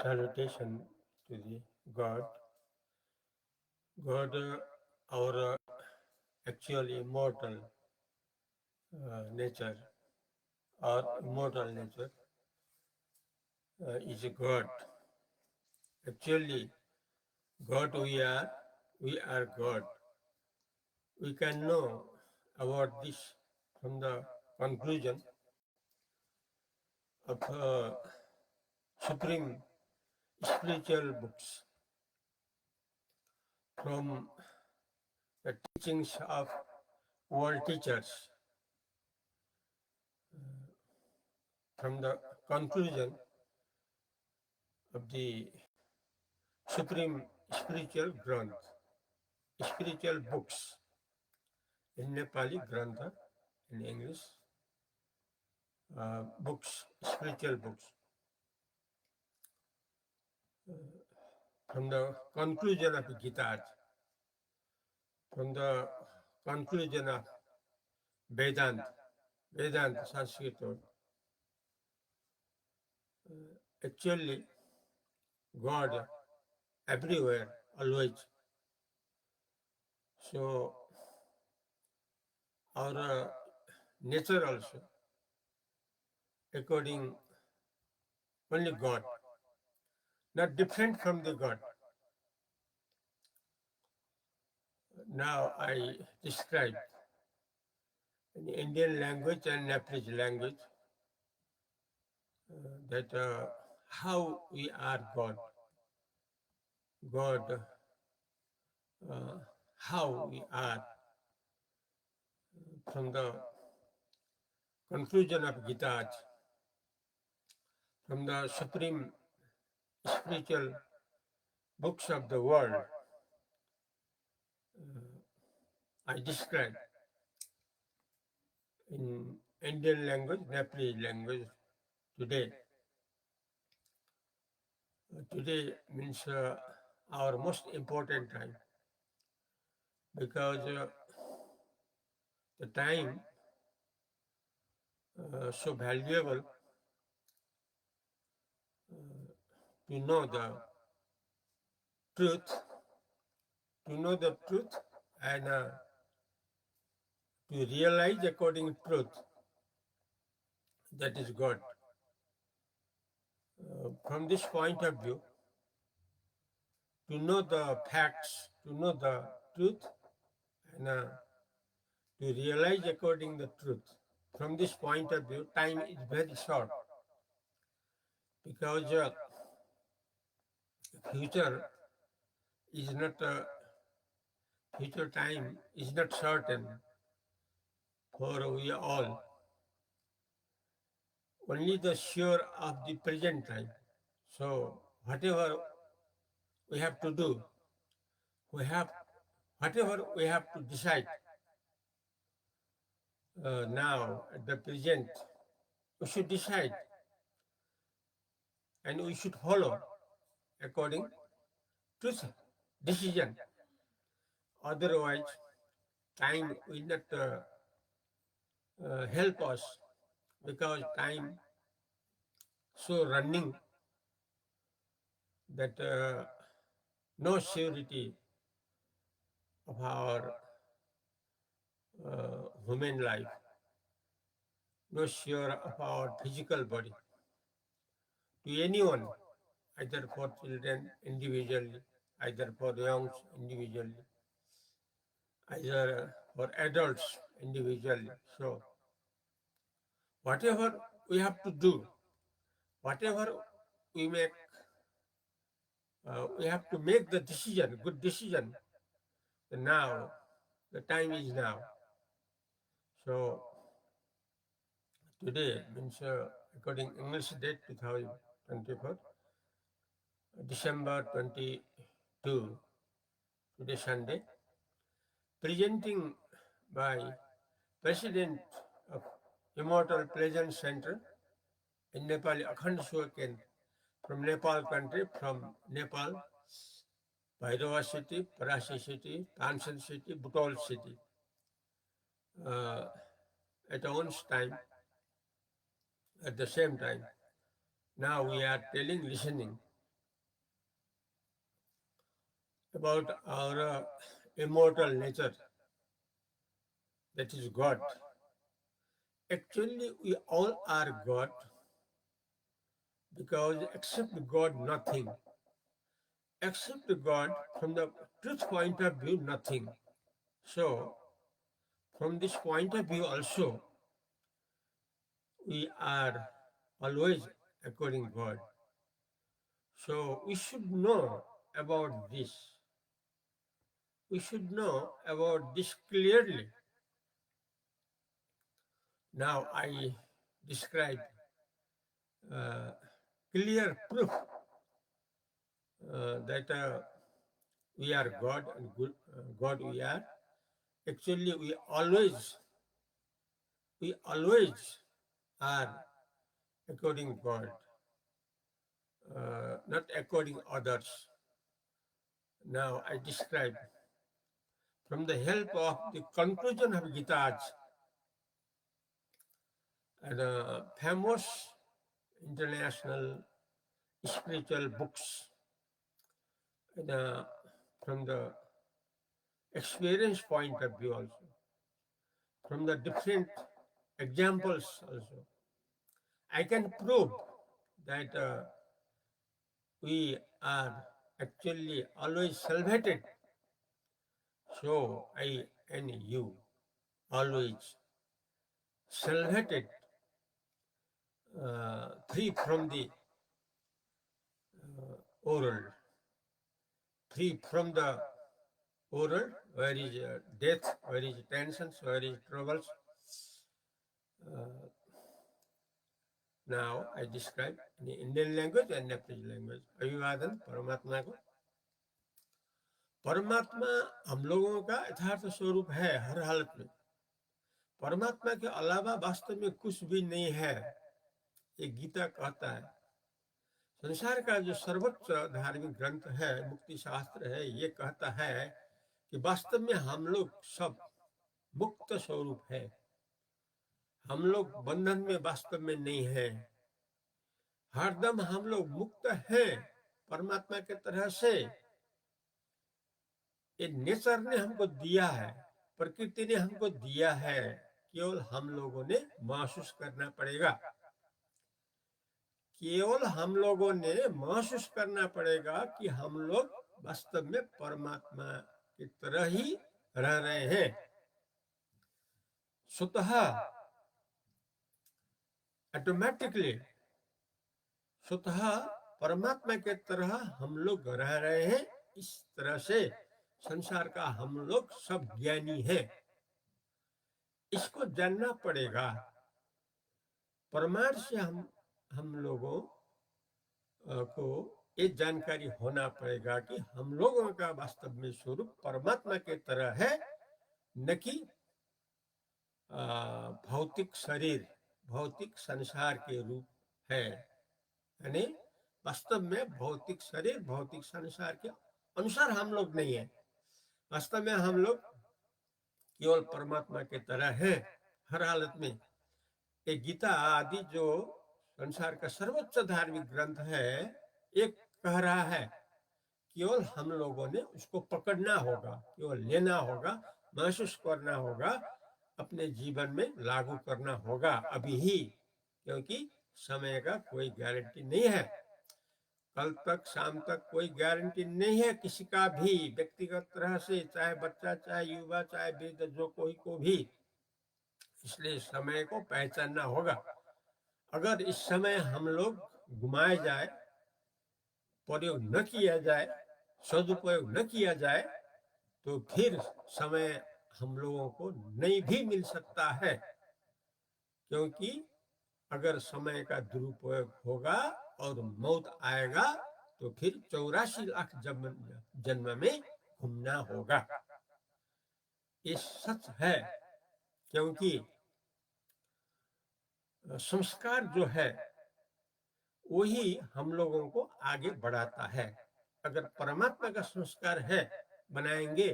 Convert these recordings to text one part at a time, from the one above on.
Salutation to the God. God, our actual immortal nature or immortal nature is a God. Actually, God we are God. We can know about this from the conclusion of supreme spiritual books, from the teachings of world teachers, from the conclusion of the supreme spiritual granth, spiritual books in Nepali, grantha in English, books, spiritual books. From the conclusion of Gita, from the conclusion of Vedanta, Vedanta, Sanskrit word, actually God everywhere, always. So our nature also, according only God, not different from the God. Now I describe in Indian language and Nepalese language that how we are God. God, how we are from the conclusion of Gita, from the supreme spiritual books of the world, I describe in Indian language, Nepalese language today. Today means our most important time because the time so valuable to know the truth, and to realize according to truth, that is God. From this point of view, to know the facts, to know the truth, and to realize according to the truth. From this point of view, time is very short because future is not future time is not certain for we all. Only the sure of the present time. So whatever we have to do, we have whatever we have to decide now at the present, we should decide and we should follow according to decision. Otherwise, time will not help us because time so running that no surety of our human life, no sure of our physical body to anyone, either for children individually, either for youngs individually, either for adults individually. So whatever we have to do, whatever we make, we have to make the decision, good decision. Now, the time is now. So today means according English date 2024, December 22, today Sunday, presenting by President of Immortal Pleasant Center in Nepal, Akhand Suaken, from Nepal country, from Nepal, Bhairava city, Parasi city, Pansan city, Butol city. At one's time, at the same time, Now we are listening about our immortal nature, that is God. Actually, we all are God because except God, nothing. Except God, from the truth point of view, nothing. So, from this point of view also, we are always according God. So, we should know about this. We should know about this clearly. Now, I describe clear proof that we are God and good, God we are. Actually, we always are according God, not according others. Now I describe from the help of the conclusion of Gita's and famous international spiritual books, and, from the experience point of view also, from the different examples also. I can prove that we are actually always salvated. So I and you always salvated, free from the world, free from the world, where is death, where is tensions, where is troubles. Now I describe in the Indian language and Nepali language. अभिवादन परमात्मा को. परमात्मा हम लोगों का यथार्थ स्वरूप है हर हालत में. परमात्मा के अलावा वास्तव में कुछ भी नहीं है, ये गीता कहता है. संसार का जो सर्वोच्च धार्मिक ग्रंथ है, मुक्ति शास्त्र है, ये कहता है कि वास्तव में हम लोग सब मुक्त स्वरूप है. हम लोग बंधन में वास्तव में नहीं है. हरदम हम लोग मुक्त हैं परमात्मा के तरह से. ये नेचर ने हमको दिया है, प्रकृति ने हमको दिया है, केवल हम लोगों ने महसूस करना पड़ेगा. केवल हम लोगों ने महसूस करना पड़ेगा कि हम लोग वास्तव में परमात्मा की तरह ही रह रहे हैं. स्वतः ऑटोमेटिकली स्वतः परमात्मा के तरह हम लोग रह रहे हैं. इस तरह से संसार का हम लोग सब ज्ञानी हैं. इसको जानना पड़ेगा. प्रमाण से हम लोगों को ये जानकारी होना पड़ेगा कि हम लोगों का वास्तव में स्वरूप परमात्मा के तरह है, न कि भौतिक शरीर, भौतिक संसार के रूप है. यानी वास्तव में भौतिक शरीर, भौतिक संसार के अनुसार हम लोग नहीं है. वास्तव में हम लोग केवल परमात्मा के तरह हैं हर हालत में. ये गीता आदि जो संसार का सर्वोच्च धार्मिक ग्रंथ है, एक कह रहा है, केवल हम लोगों ने उसको पकड़ना होगा, केवल लेना होगा, महसूस करना होगा, अपने जीवन में लागू करना होगा अभी ही, क्योंकि समय का कोई गारंटी नहीं है. कल तक शाम तक कोई गारंटी नहीं है किसी का भी, व्यक्तिगत तरह से, चाहे बच्चा, चाहे युवा, चाहे वृद्ध, जो कोई को भी. इसलिए समय को पहचानना होगा. अगर इस समय हम लोग घुमाए जाए, प्रयोग न किया जाए, सदुपयोग न किया जाए, तो फिर समय हम लोगों को नहीं भी मिल सकता है. क्योंकि अगर समय का दुरुपयोग होगा और मौत आएगा तो फिर 84 लाख जन्म में घूमना होगा. ये सच है. क्योंकि संस्कार जो है वही हम लोगों को आगे बढ़ाता है. अगर परमात्मा का संस्कार है, बनाएंगे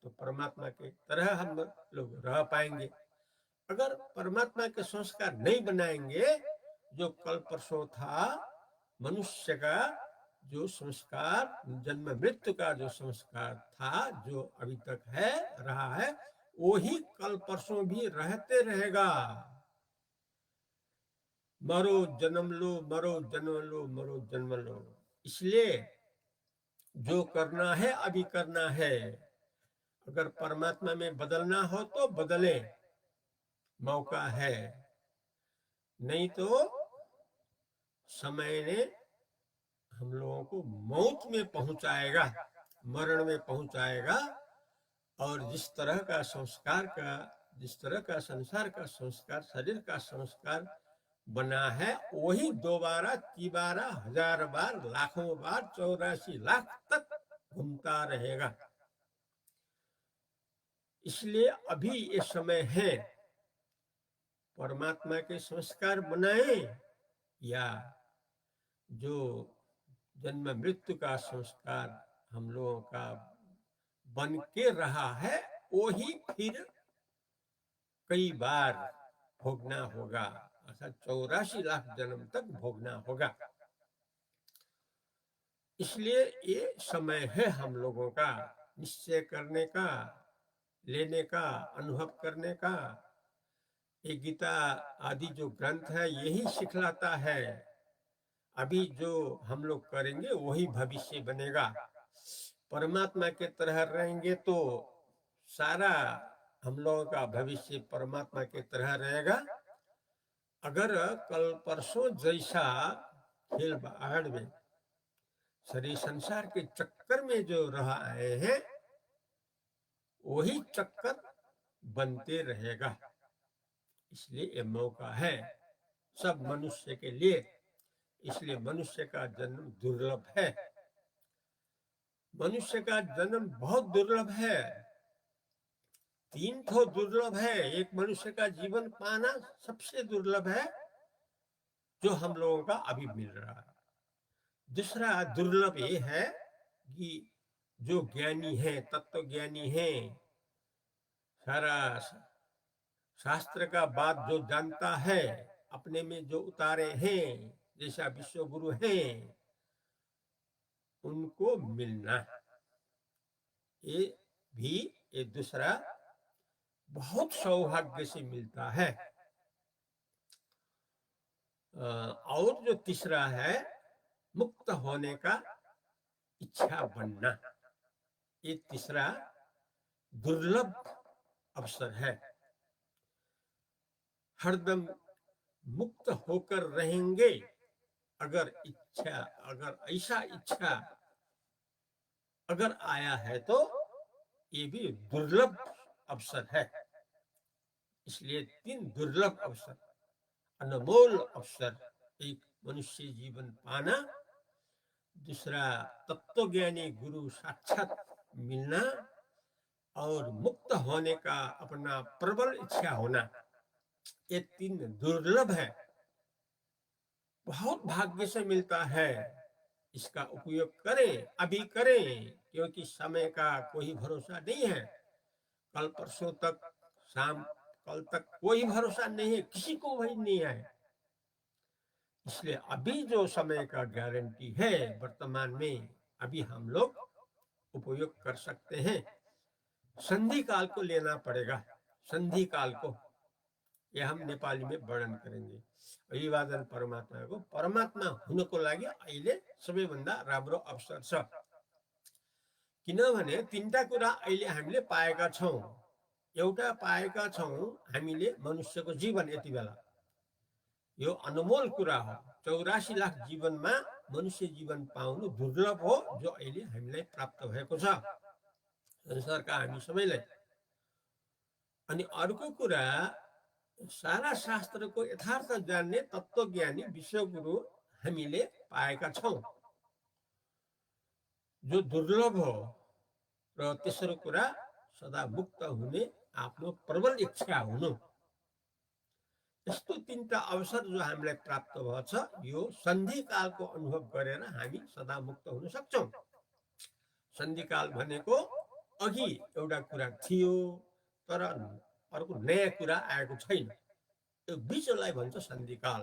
तो परमात्मा के तरह हम लोग रह पाएंगे. अगर परमात्मा के संस्कार नहीं बनाएंगे, जो कल परसों था मनुष्य का जो संस्कार, जन्म मृत्यु का जो संस्कार था, जो अभी तक है, रहा है, वो ही कल परसों भी रहते रहेगा। मरो जन्म लो, मरो जन्म लो, मरो जन्म लो। इसलिए जो करना है अभी करना है। अगर परमात्मा में बदलना हो तो बदले, मौका है। नहीं तो समय ने हम लोगों को मौत में पहुंचाएगा, मरण में पहुंचाएगा। और जिस तरह का संस्कार का, जिस तरह का संसार का संस्कार, शरीर का संस्कार बना है, वही दोबारा, तिबारा, 1000 बार, लाखों बार, 84 लाख तक घूमता रहेगा। इसलिए अभी ये समय है, परमात्मा के संस्कार बनाए या जो जन्म मृत्यु का संस्कार हम लोगों का बन के रहा है, वो ही फिर कई बार भोगना होगा, अर्थात 84 लाख जन्म तक भोगना होगा। इसलिए ये समय है हम लोगों का निश्चय करने का, लेने का, अनुभव करने का। ये गीता आदि जो ग्रंथ है यही सिखलाता है। अभी जो हम लोग करेंगे वही भविष्य बनेगा। परमात्मा के तरह रहेंगे तो सारा हम लोगों का भविष्य परमात्मा के तरह रहेगा। अगर कल परसों जैसा खेल बाहर में शरीर संसार के चक्कर में जो रह आए हैं, वही चक्कर बनते रहेगा। इसलिए ये मौका है सब मनुष्य के लिए। इसलिए मनुष्य का जन्म दुर्लभ है। मनुष्य का जन्म बहुत दुर्लभ है। 3 तो दुर्लभ है। एक मनुष्य का जीवन पाना सबसे दुर्लभ है, जो हम लोगों का अभी मिल रहा है। दूसरा दुर्लभ ये है कि जो ज्ञानी है, तत्व ज्ञानी है, सारा शास्त्र का बात जो जानता है, अपने में जो उतारे हैं, जैसा विश्व गुरु हैं, उनको मिलना ये भी एक दूसरा बहुत सौभाग्य से मिलता है। और जो तीसरा है मुक्त होने का इच्छा बनना, ये तीसरा दुर्लभ अवसर है। हरदम मुक्त होकर रहेंगे अगर इच्छा, अगर ऐसा इच्छा अगर आया है तो ये भी दुर्लभ अवसर है। इसलिए 3 दुर्लभ अवसर, अनमोल अवसर, एक मनुष्य जीवन पाना, दूसरा तत्वज्ञानी गुरु साक्षात मिलना, और मुक्त होने का अपना प्रबल इच्छा होना। ये 3 दुर्लभ है, बहुत भाग्य से मिलता है। इसका उपयोग करें, अभी करें, क्योंकि समय का कोई भरोसा नहीं है। कल परसों तक, शाम कल तक कोई भरोसा नहीं है, किसी को वही नहीं है। इसलिए अभी जो समय का गारंटी है, वर्तमान में अभी हम लोग उपयोग कर सकते हैं। संधि काल को लेना पड़ेगा, संधि काल को। यह हम नेपाली में वर्णन करेंगे। अभिवादन परमात्मा को, परमात्मा हुनको लागि अहिले सबैभन्दा राम्रो अवसर छ। किनभने 3टा कुरा अहिले हामीले पाएका छौं। एउटा पाएका छौं हामीले मनुष्यको जीवन। यति बेला यो अनमोल कुरा हो। 84 लाख जीवनमा मनुष्य जीवन पाउनु दुर्लभ हो, जो अहिले हामीलाई प्राप्त भएको छ, संसारका हामी सबैलाई। अनि अर्को कुरा, सारा शास्त्रको यथार्थ जान्ने तत्वज्ञानी विश्वगुरु हामीले पाएका छौं, जो दुर्लभ हो। र तेस्रो कुरा, सदा मुक्त हुने आफ्नो प्रबल इच्छा हुनु। यस्तो 3टा अवसर जो हामीलाई प्राप्त भएछ, यो सन्धिकालको अनुभव गरेर हामी सदा मुक्त हुन सक्छौं। सन्धिकाल भनेको अघि एउटा कुरा थियो, तर अर्को नयाँ कुरा आएको छैन, यो बिचलाई भन्छ सन्धिकाल।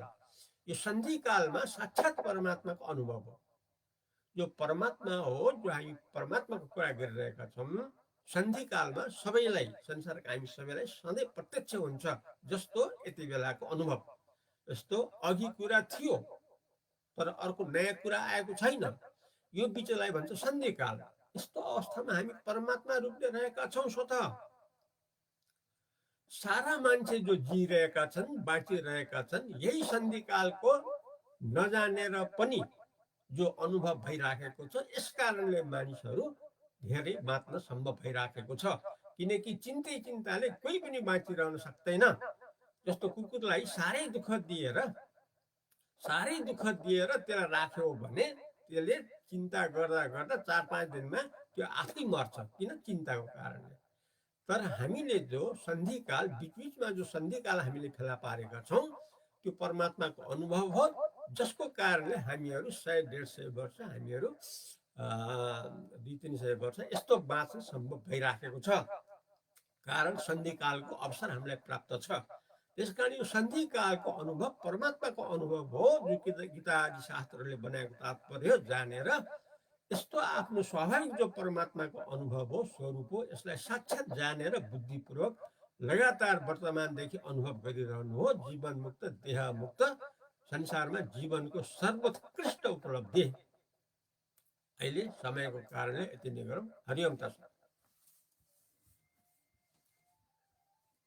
यो सन्धिकालमा साक्षात परमात्माको अनुभव हो। जो परमात्मा हो, जो हामी परमात्माको कुरा गरिरहेका छौँ, सन्धिकालमा सबैलाई, संसारका हामी सबैलाई सधैँ प्रत्यक्ष हुन्छ जस्तो यति बेलाको अनुभव। यस्तो अघि कुरा थियो तर अर्को नयाँ कुरा आएको छैन, यो बिचलाई भन्छ सन्धिकाल। यस्तो अवस्थामा हामी परमात्मा रूपले रहेका छौँ। स्वतः सारा मान्छे जो जिरहेका छन्, बाँचिरहेका छन्, यही सन्धिकालको नजानेर पनि जो अनुभव भइराखेको छ। यस कारणले मानिसहरू धेरै बाँच्न सम्भव भइराखेको छ, किनकि चिन्तै चिन्ताले कोही पनि बाँचिरहन सक्दैन। जस्तो कुकुरलाई साह्रै दुःख दिएर त्यसलाई राख्यो भने त्यसले चिन्ता गर्दा गर्दा 4-5 दिनमा त्यो आफै मर्छ, किन? चिन्ताको कारणले। तर हामीले जो सन्धिकाल, बिचबिचमा जो सन्धिकाल हामीले फेला पारेका छौँ, त्यो परमात्माको अनुभव हो, जसको कारणले हामीहरू 100-150 वर्ष, हामीहरू 200-300 वर्ष यस्तो बाँच्न सम्भव भइराखेको छ। कारण सन्धिकालको अवसर हामीलाई प्राप्त छ। त्यसकारण यो सन्धिकालको अनुभव परमात्माको अनुभव हो, जो गीता आदि शास्त्रहरूले बनाएको तात्पर्य हो। जानेर यस्तो आफ्नो स्वाभाविक जो परमात्माको अनुभव हो, स्वरूप हो, यसलाई साक्षात जानेर बुद्धिपूर्वक लगातार वर्तमानदेखि अनुभव गरिरहनु हो। जीवन मुक्त, देह मुक्त, संसारमा जीवनको सर्वोत्कृष्ट उपलब्धि। अहिले समयको कारणले यति नै गरौँ। हरिओम तस्मै।